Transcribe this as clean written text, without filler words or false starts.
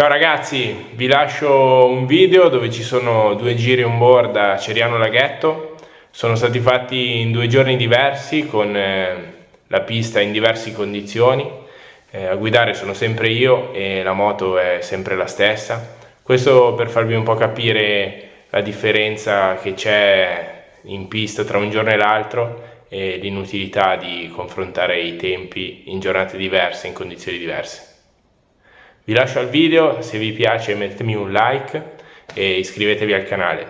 Ciao ragazzi, vi lascio un video dove ci sono 2 giri on board a Ceriano Laghetto. Sono stati fatti in 2 giorni diversi con la pista in diverse condizioni. A guidare sono sempre io e la moto è sempre la stessa. Questo per farvi un po' capire la differenza che c'è in pista tra un giorno e l'altro e l'inutilità di confrontare i tempi in giornate diverse, in condizioni diverse. Vi lascio al video, se vi piace mettetemi un like e iscrivetevi al canale.